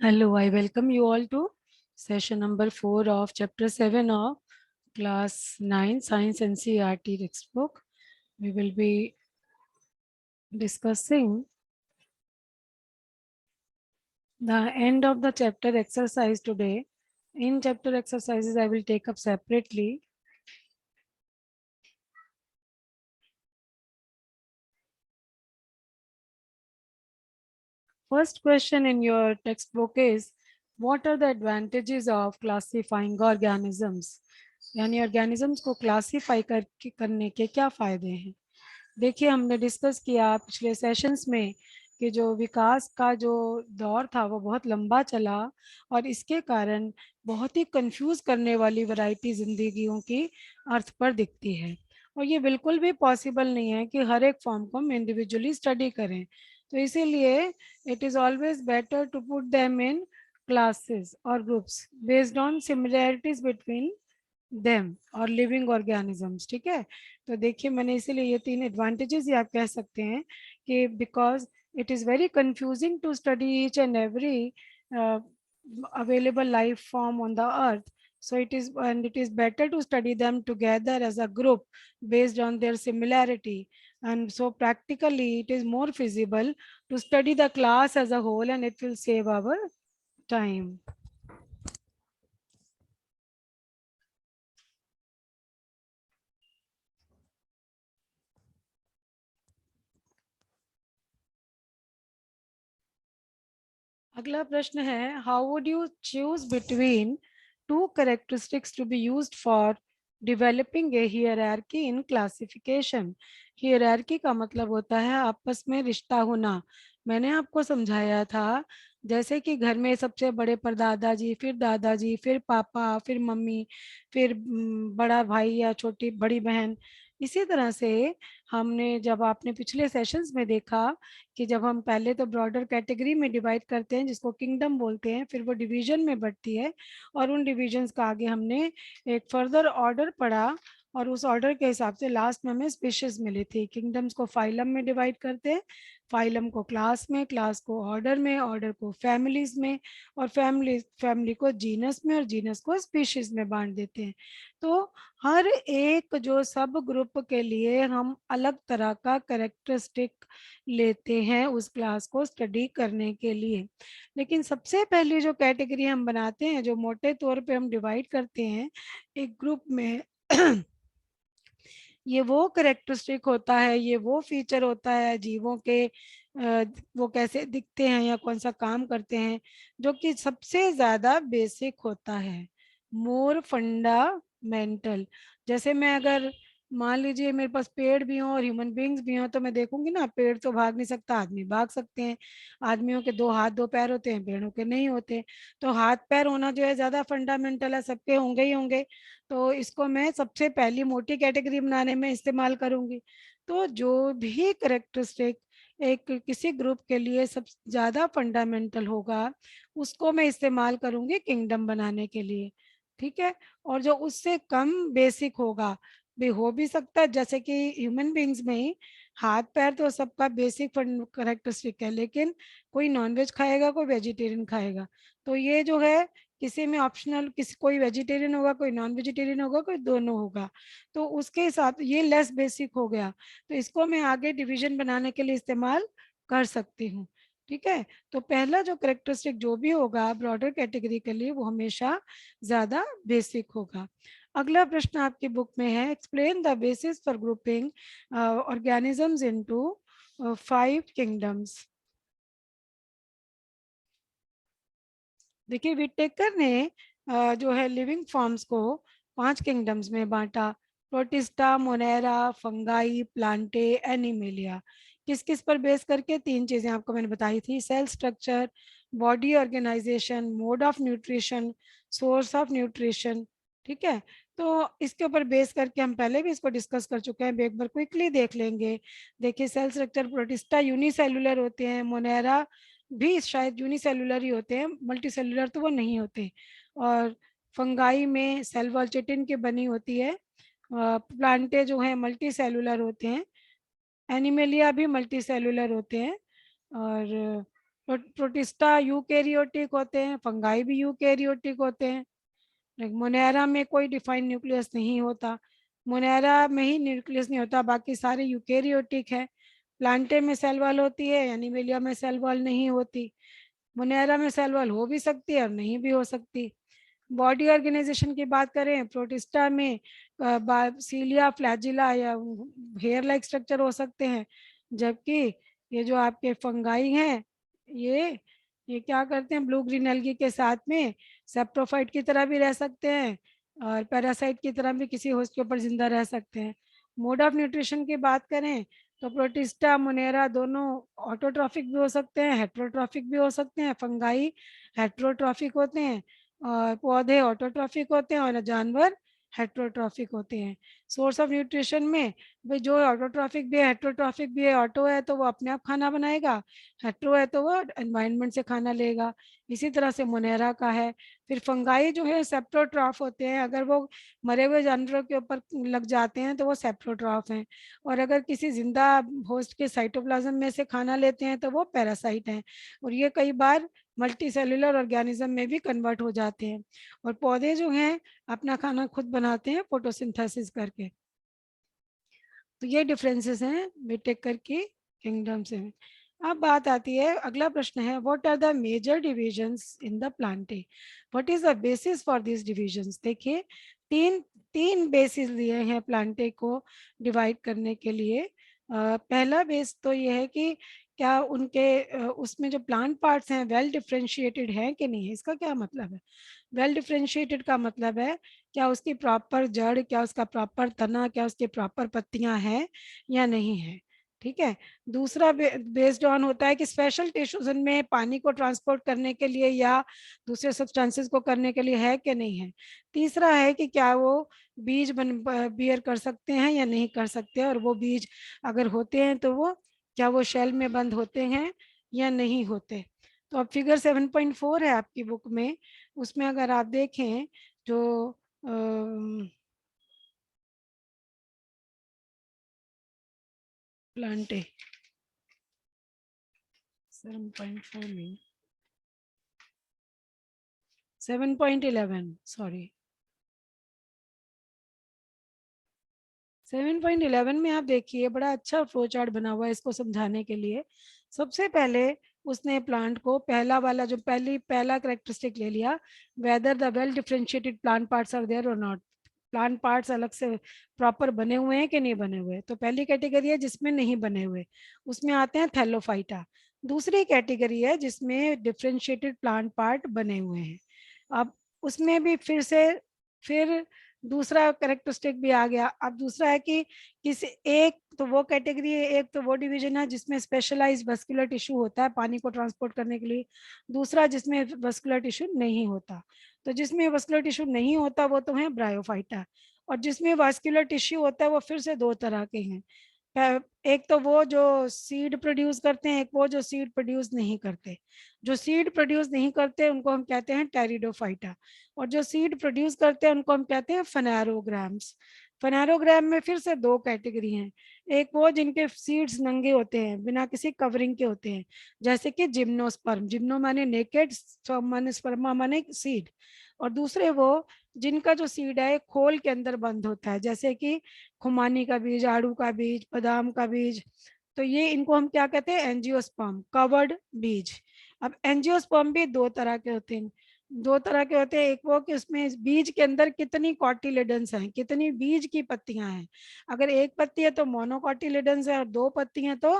Hello, I welcome you all to session number 4 of chapter 7 of class 9 Science NCERT textbook. We will be discussing the end of the chapter exercise today. In chapter exercises, I will take up separately. First question in your textbook is, what are the advantages of classifying organisms? यानी organisms को classify करने के क्या फायदे हैं? देखिए, हमने discuss किया पिछले सेशंस में कि जो विकास का जो दौर था वो बहुत लंबा चला और इसके कारण बहुत ही कंफ्यूज करने वाली वैरायटी जिंदगियों की अर्थ पर दिखती है। और ये बिल्कुल भी पॉसिबल नहीं है कि हर एक फॉर्म को हम इंडिविजुअली स्टडी करें। तो इसीलिए it is always better to put them in classes और groups based on similarities between them और लिविंग ऑर्गेनिजम्स। ठीक है, तो देखिए मैंने इसीलिए ये 3 एडवांटेजेस ही आप कह सकते हैं कि because it is very confusing to study each and every available life form on the earth, so it is better to study them together as a group based on their similarity, and so practically it is more feasible to study the class as a whole and it will save our time. अगला प्रश्न है, how would you choose between two characteristics to be used for developing a hierarchy in classification. Hierarchy का मतलब होता है आपस में रिश्ता होना। मैंने आपको समझाया था जैसे कि घर में सबसे बड़े पर दादाजी, फिर दादाजी, फिर पापा, फिर मम्मी, फिर बड़ा भाई या छोटी बड़ी बहन। इसी तरह से हमने जब आपने पिछले सेशंस में देखा कि जब हम पहले तो ब्रॉडर कैटेगरी में डिवाइड करते हैं जिसको किंगडम बोलते हैं, फिर वो डिवीजन में बढ़ती है और उन डिविजन्स का आगे हमने एक फर्दर ऑर्डर पढ़ा और उस ऑर्डर के हिसाब से लास्ट में हमें स्पीशीज मिली थी। किंगडम्स को फाइलम में डिवाइड करते हैं, फाइलम को क्लास में, क्लास को ऑर्डर में, ऑर्डर को फैमिलीज में और फैमिली को जीनस में और जीनस को स्पीशीज में बांट देते हैं। तो हर एक जो सब ग्रुप के लिए हम अलग तरह का कैरेक्टरिस्टिक लेते हैं उस क्लास को स्टडी करने के लिए। लेकिन सबसे पहली जो कैटेगरी हम बनाते हैं, जो मोटे तौर पे हम डिवाइड करते हैं एक ग्रुप में ये वो करेक्टरिस्टिक होता है, ये वो फीचर होता है जीवों के, वो कैसे दिखते हैं या कौन सा काम करते हैं, जो कि सबसे ज्यादा बेसिक होता है, मोर फंडामेंटल। जैसे मैं अगर मान लीजिए मेरे पास पेड़ भी हो और ह्यूमन बींग्स भी हो तो मैं देखूंगी ना, पेड़ तो भाग नहीं सकता, आदमी भाग सकते हैं। आदमियों के 2 हाथ 2 पैर होते हैं, पेड़ों के नहीं होते। तो हाथ पैर होना जो है ज्यादा फंडामेंटल है, सबके होंगे ही होंगे। तो इसको मैं सबसे पहली मोटी कैटेगरी बनाने में इस्तेमाल करूंगी। तो जो भी करेक्टरिस्टिक एक किसी ग्रुप के लिए सब ज्यादा फंडामेंटल होगा उसको मैं इस्तेमाल करूंगी किंगडम बनाने के लिए। ठीक है, और जो उससे कम बेसिक होगा भी हो भी सकता है, जैसे कि ह्यूमन बींग्स में ही हाथ पैर तो सबका बेसिक करेक्टरिस्टिक है, लेकिन कोई नॉनवेज खाएगा, कोई वेजिटेरियन खाएगा। तो ये जो है किसी में ऑप्शनल, किसी कोई वेजिटेरियन होगा, कोई नॉन वेजिटेरियन होगा, कोई दोनों होगा। तो उसके हिसाब ये लेस बेसिक हो गया, तो इसको मैं आगे डिवीजन बनाने के लिए इस्तेमाल कर सकती हूँ। ठीक है, तो पहला जो करेक्टरिस्टिक जो भी होगा ब्रॉडर कैटेगरी के लिए वो हमेशा ज्यादा बेसिक होगा। अगला प्रश्न आपकी बुक में है, explain the basis for grouping organisms into 5 kingdoms. देखिए विटेकर ने जो है लिविंग फॉर्म्स को 5 किंगडम्स में बांटा, protista, Monera, fungi, Plantae, animalia. किस किस पर बेस करके? 3 चीजें आपको मैंने बताई थी, cell structure, body organisation, mode of nutrition, source of nutrition. ठीक है, तो इसके ऊपर बेस करके हम पहले भी इसको डिस्कस कर चुके हैं, एक बार क्विकली देख लेंगे। देखिए सेल स्ट्रक्चर, प्रोटिस्टा यूनिसेलुलर होते हैं, मोनेरा भी शायद यूनिसेलुलर ही होते हैं, मल्टी सेलुलर तो वो नहीं होते। और फंगाई में सेल वॉल चिटिन की बनी होती है। प्लांटे जो है मल्टी सेलुलर होते हैं, एनिमेलिया भी मल्टी सेलुलर होते हैं। और प्रोटिस्टा यूकेरियोटिक होते हैं, फंगाई भी यूकेरियोटिक होते हैं। मोनेरा में कोई डिफाइंड न्यूक्लियस नहीं होता, मोनेरा में ही न्यूक्लियस नहीं होता, बाकी सारे यूकेरियोटिक है। प्लांटे में सेल वॉल होती है, एनिमेलिया में सेल वॉल नहीं होती। मोनेरा में सेल वॉल हो भी सकती है और नहीं भी हो सकती। बॉडी ऑर्गेनाइजेशन की बात करें, प्रोटिस्टा में सीलिया, फ्लैजिला या हेयर लाइक स्ट्रक्चर हो सकते हैं, जबकि ये जो आपके फंगाई हैं, ये ये क्या करते हैं, ब्लू ग्रीन एल्गी के साथ में सेप्रोफाइट की तरह भी रह सकते हैं और पैरासाइट की तरह भी किसी होस्ट के ऊपर जिंदा रह सकते हैं। मोड ऑफ न्यूट्रिशन की बात करें तो प्रोटिस्टा, मोनेरा दोनों ऑटोट्रॉफिक भी हो सकते हैं, हेट्रोट्रॉफिक भी हो सकते हैं। फंगाई हेट्रोट्रॉफिक होते हैं और पौधे ऑटोट्रॉफिक होते हैं और जानवर हेट्रोट्रॉफिक होते हैं। सोर्स ऑफ न्यूट्रिशन में भाई जो ऑटोट्रॉफिक भी है, हेट्रोट्रॉफिक भी है, ऑटो है तो वो अपने आप खाना बनाएगा, हेट्रो है तो वो एनवायरनमेंट से खाना लेगा। इसी तरह से मोनेरा का है। फिर फंगाई जो है सेप्रोट्रॉफ होते हैं, अगर वो मरे हुए जानवरों के ऊपर लग जाते हैं तो वो सेप्रोट्रॉफ हैं, और अगर किसी जिंदा होस्ट के साइटोप्लाज्म में से खाना लेते हैं तो वो पैरासाइट हैं, और ये कई बार मल्टी सेलुलर ऑर्गेनिज्म में भी कन्वर्ट हो जाते हैं। और पौधे जो हैं अपना खाना खुद बनाते हैं फोटोसिंथेसिस करके। तो ये डिफरेंसेस हैं विटेकर की किंगडम से। अब बात आती है, अगला प्रश्न है, what are the major divisions in the plants, what is the basis for this divisions. देखिए तीन तीन बेसिस दिए हैं प्लांटे को डिवाइड करने के लिए। पहला बेस तो ये है कि क्या उनके उसमें जो प्लांट पार्ट्स हैं वेल डिफरेंशिएटेड हैं कि नहीं है। इसका क्या मतलब है, वेल डिफरेंशिएटेड का मतलब है क्या उसकी प्रॉपर जड़, क्या उसका प्रॉपर तना, क्या उसकी प्रॉपर पत्तियां हैं या नहीं है। ठीक है। दूसरा बेस्ड ऑन होता है कि स्पेशल टिश्यूज में पानी को ट्रांसपोर्ट करने के लिए या दूसरे सब्सटेंसेस को करने के लिए है कि नहीं है। तीसरा है कि क्या वो बीज बियर कर सकते हैं या नहीं कर सकते, और वो बीज अगर होते हैं तो वो क्या वो शेल में बंद होते हैं या नहीं होते। तो अब फिगर 7.4 है आपकी बुक में, उसमें अगर आप देखें जो प्लांटे 7.4 में 7.11 सॉरी 7.11 में आप देखिए बड़ा अच्छा फ्लो चार्ट बना हुआ है इसको समझाने के लिए। सबसे पहले उसने प्लांट को पहला वाला जो पहला करेक्टरिस्टिक ले लिया, whether the well differentiated plant parts are there or not. Plant parts अलग से प्रॉपर बने हुए हैं कि नहीं बने हुए। तो पहली कैटेगरी है जिसमें नहीं बने हुए, उसमें आते हैं थैलोफाइटा। दूसरी कैटेगरी है जिसमें डिफरेंशिएटेड प्लांट पार्ट बने हुए हैं। अब उसमें भी फिर दूसरा करेक्टरिस्टिक भी आ गया। अब दूसरा है कि किसी एक तो वो कैटेगरी है, एक तो वो डिवीजन है जिसमें स्पेशलाइज्ड वस्कुलर टिश्यू होता है पानी को ट्रांसपोर्ट करने के लिए, दूसरा जिसमें वस्कुलर टिश्यू नहीं होता। तो जिसमें वस्कुलर टिश्यू नहीं होता वो तो है ब्रायोफाइटा, और जिसमें वस्कुलर टिश्यू होता है वो फिर से दो तरह के हैं। एक तो वो जो सीड प्रोड्यूस करते हैं, एक वो जो सीड प्रोड्यूस नहीं करते। जो सीड प्रोड्यूस नहीं करते उनको हम कहते हैं टेरिडोफाइटा, और जो सीड प्रोड्यूस करते हैं उनको हम कहते हैं फनेरोग्राम्स। फनेरोग्राम में फिर से दो कैटेगरी हैं, एक वो जिनके सीड्स नंगे होते हैं बिना किसी कवरिंग के होते हैं, जैसे कि जिम्नोस्पर्म, जिम्नो माने नेकेड, स्पर्म माने स्पर्मा माने सीड, और दूसरे वो जिनका जो सीड है खोल के अंदर बंद होता है, जैसे कि खुमानी का बीज, आड़ू का बीज, बादाम का बीज। तो ये इनको हम क्या कहते हैं, एंजियोस्पर्म, कवर्ड बीज। अब एंजियोस्पर्म भी दो तरह के होते हैं, दो तरह के होते हैं। एक वो कि उसमें बीज के अंदर कितनी कॉटिलेडन्स हैं, कितनी बीज की पत्तियां हैं। अगर एक पत्ती है तो मोनोकॉटिलेडन्स है, और दो पत्ती हैं तो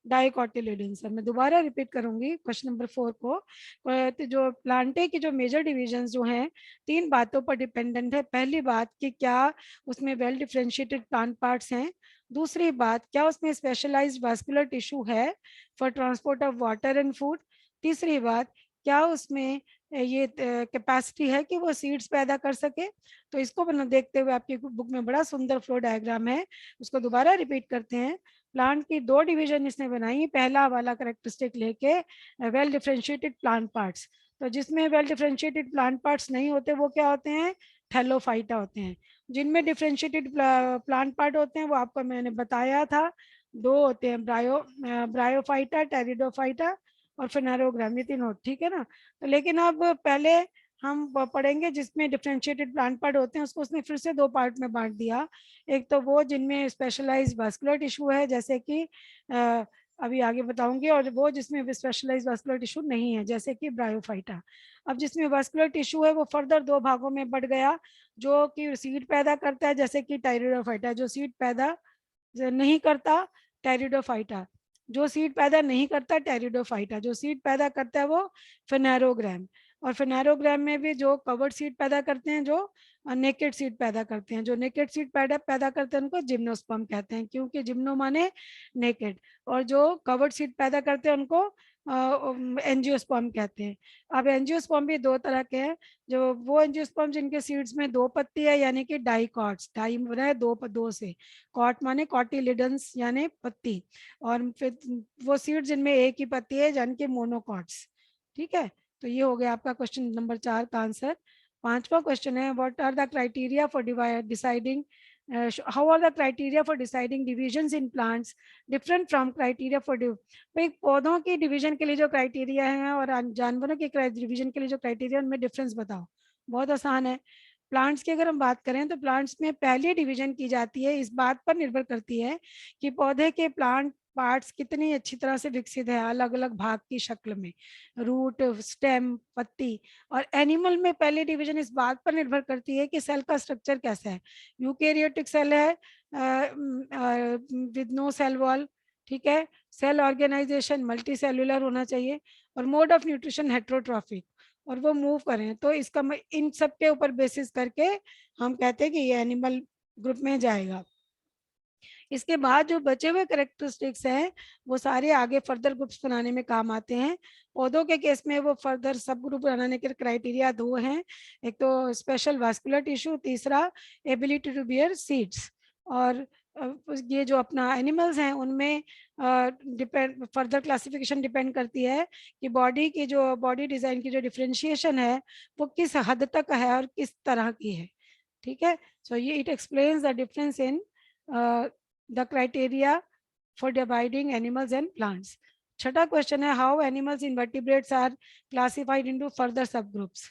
डाइकॉटिलेडन्स है। मैं दोबारा रिपीट करूंगी क्वेश्चन नंबर 4 को। तो जो प्लांटे की जो मेजर डिविजन जो हैं तीन बातों पर डिपेंडेंट है। पहली बात कि क्या उसमें वेल डिफरेंशिएटेड प्लांट पार्ट्स हैं। दूसरी बात, क्या उसमें स्पेशलाइज्ड वास्कुलर टिश्यू है for transport of water and food. तीसरी बात, क्या उसमें ये कैपेसिटी है कि वो सीड्स पैदा कर सके। तो इसको बना देखते हुए आपकी बुक में बड़ा सुंदर फ्लो डायग्राम है, उसको दोबारा रिपीट करते हैं। प्लांट की दो डिवीजन इसने बनाई, पहला वाला करेक्टरिस्टिक लेके वेल डिफरेंशिएटेड प्लांट पार्ट्स। तो जिसमें वेल डिफरेंशिएटेड प्लांट पार्ट्स नहीं होते वो क्या होते हैं, थैलोफाइटा होते हैं। जिनमें डिफरेंशिएटेड प्लांट पार्ट होते हैं वो आपको मैंने बताया था, दो होते हैं, ब्रायोफाइटा, टेरिडोफाइटा, और फेनारोग्राम, ये तीनों, ठीक है ना। तो लेकिन अब पहले हम पढ़ेंगे जिसमें डिफ्रेंशिएटेड प्लांट पार्ट होते हैं, उसको उसने फिर से दो पार्ट में बांट दिया। एक तो वो जिनमें स्पेशलाइज्ड वास्कुलर टिश्यू है, जैसे कि अभी आगे बताऊंगी, और वो जिसमें स्पेशलाइज्ड वास्कुलर टिश्यू नहीं है, जैसे कि ब्रायोफाइटा। अब जिसमें वास्कुलर टिश्यू है वो फर्दर दो भागों में बढ़ गया, जो कि सीड पैदा करता है, जैसे कि टायरिडोफाइटा। जो सीड पैदा नहीं करता, टेरिडोफाइटा। जो सीड पैदा नहीं करता, टेरिडोफाइटा। जो सीड पैदा करता है वो फेनारोग्राम। और फेनारोग्राम में भी जो कवर्ड सीड पैदा करते हैं, जो नेकेड सीड पैदा करते हैं, जो नेकेड सीड पैदा पैदा करते हैं उनको जिम्नोस्पर्म कहते हैं, क्योंकि जिम्नो माने नेकेड, और जो कवर्ड सीड पैदा करते हैं उनको एंजियोस्पर्म कहते हैं। अब एंजियोस्पर्म भी दो तरह के हैं। जो वो एंजियोस्पर्म जिनके सीड्स में दो पत्ती है, यानी कि डाइकॉट्स, डाई बना है दो से, कॉट माने कॉटिलिडन्स यानी पत्ती, और फिर वो सीड्स जिनमें एक ही पत्ती है, यानी कि मोनोकॉट्स। ठीक है, तो ये हो गया आपका क्वेश्चन नंबर 4 का आंसर। पांचवा क्वेश्चन है, what are the criteria for deciding how are the criteria for deciding divisions in plants different from criteria for भाई पौधों की डिवीजन के लिए जो क्राइटेरिया है और जानवरों के डिवीजन के लिए जो क्राइटेरिया, उनमें डिफरेंस बताओ। बहुत आसान है। प्लांट्स की अगर हम बात करें तो प्लांट्स में पहली डिवीजन की जाती है, इस बात पर निर्भर करती है कि पौधे के प्लांट पार्ट्स कितनी अच्छी तरह से विकसित है, अलग अलग भाग की शक्ल में, रूट, स्टेम, पत्ती। और एनिमल में पहली डिवीजन इस बात पर निर्भर करती है कि सेल का स्ट्रक्चर कैसा है। यूकेरियोटिक सेल है विद नो सेल वॉल, ठीक है। सेल ऑर्गेनाइजेशन मल्टी सेल्यूलर होना चाहिए, और मोड ऑफ न्यूट्रिशन हेट्रोट्रॉफिक, और वो मूव करें। तो इसका इन सब के ऊपर बेसिस करके हम कहते हैं कि ये एनिमल ग्रुप में जाएगा। इसके बाद जो बचे हुए करेक्टरिस्टिक्स हैं वो सारे आगे फर्दर ग्रुप्स बनाने में काम आते हैं। पौधों के केस में वो फर्दर सब ग्रुप बनाने के क्राइटेरिया दो हैं, एक तो स्पेशल वास्कुलर टिश्यू, तीसरा एबिलिटी टू बियर सीड्स। और ये जो अपना एनिमल्स हैं उनमें डिपेंड फर्दर क्लासिफिकेशन डिपेंड करती है कि बॉडी की जो बॉडी डिजाइन की जो डिफ्रेंशिएशन है वो किस हद तक है और किस तरह की है। ठीक है, सो ये it explains the difference in the criteria for dividing animals and plants. छठा क्वेश्चन है, how animals invertebrates are classified into further sub groups.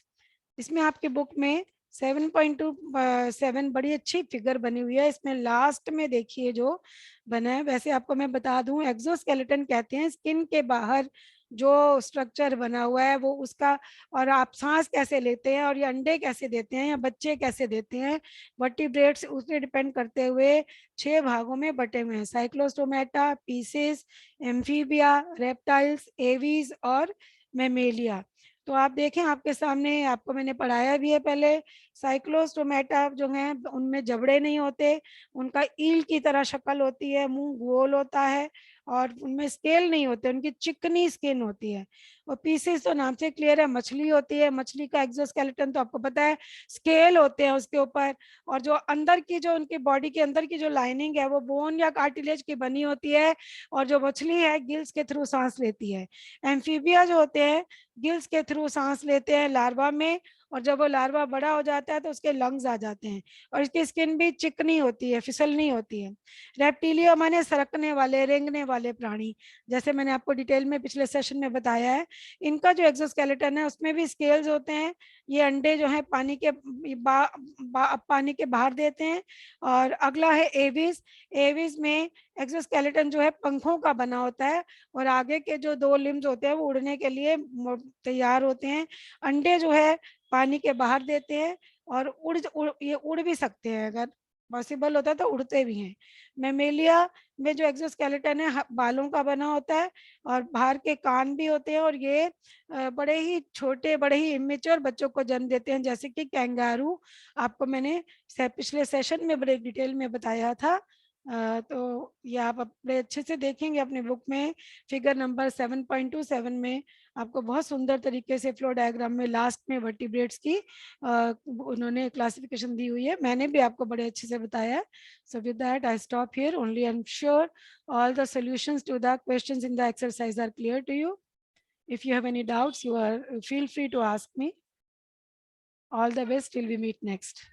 इसमें आपके बुक में 7.27 बड़ी अच्छी फिगर बनी हुई है। इसमें लास्ट में देखिए जो बना है, वैसे आपको मैं बता दूं, एक्सोस्केलेटन कहते हैं स्किन के बाहर जो स्ट्रक्चर बना हुआ है वो उसका, और आप सांस कैसे लेते हैं और ये अंडे कैसे देते हैं या बच्चे कैसे देते हैं, वर्टिब्रेट्स उससे डिपेंड करते हुए 6 भागों में बटे हुए हैं, Cyclostomata, pieces, amphibia, reptiles, aves और मेमेलिया। तो आप देखें आपके सामने, आपको मैंने पढ़ाया भी है पहले। साइक्लोस्टोमेटा जो है उनमें जबड़े नहीं होते, उनका ईल की तरह शक्ल होती है, मुंह गोल होता है, और उनमें स्केल नहीं होते, उनकी चिकनी स्किन होती है। और पीसेस तो नाम से क्लियर है, मछली होती है, मछली का एक्सोस्केलेटन तो आपको पता है, स्केल होते हैं उसके ऊपर, और जो अंदर की जो उनकी बॉडी के अंदर की जो लाइनिंग है वो बोन या कार्टिलेज की बनी होती है, और जो मछली है गिल्स के थ्रू सांस लेती है। एम्फीबिया जो होते हैं गिल्स के थ्रू सांस लेते हैं लार्वा में, और जब वो लार्वा बड़ा हो जाता है तो उसके लंग्स आ जाते हैं, और इसकी स्किन भी चिकनी होती है, फिसलनी होती है। रेप्टिलिया माने सरकने वाले, रेंगने वाले प्राणी, जैसे मैंने आपको डिटेल में पिछले सेशन में बताया है। इनका जो एक्सोस्केलेटन है उसमें भी स्केल्स होते हैं। ये अंडे जो है पानी के पानी के बाहर देते हैं। और अगला है एविस। एविस में एक्सोस्केलेटन जो है पंखों का बना होता है, और आगे के जो 2 लिम्स होते हैं वो उड़ने के लिए तैयार होते हैं। अंडे जो है पानी के बाहर देते हैं, और ये उड़ भी सकते हैं, अगर पॉसिबल होता है तो उड़ते भी हैं। मेमेलिया में जो एक्सोस्केलेटन है बालों का बना होता है, और बाहर के कान भी होते हैं, और ये बड़े ही छोटे, बड़े ही इमेच्योर बच्चों को जन्म देते हैं, जैसे कि कैंगारू। आपको मैंने पिछले सेशन में बड़े डिटेल में बताया था। तो ये आप बड़े अच्छे से देखेंगे अपने बुक में, फिगर नंबर 7.27 में आपको बहुत सुंदर तरीके से फ्लो डायग्राम में लास्ट में वर्टिब्रेट्स की उन्होंने क्लासिफिकेशन दी हुई है, मैंने भी आपको बड़े अच्छे से बताया है। So with that I stop here only. I am sure all the solutions to the questions in the exercise are clear to you. If you have any doubts, you are feel free to ask me. All the best till we meet next.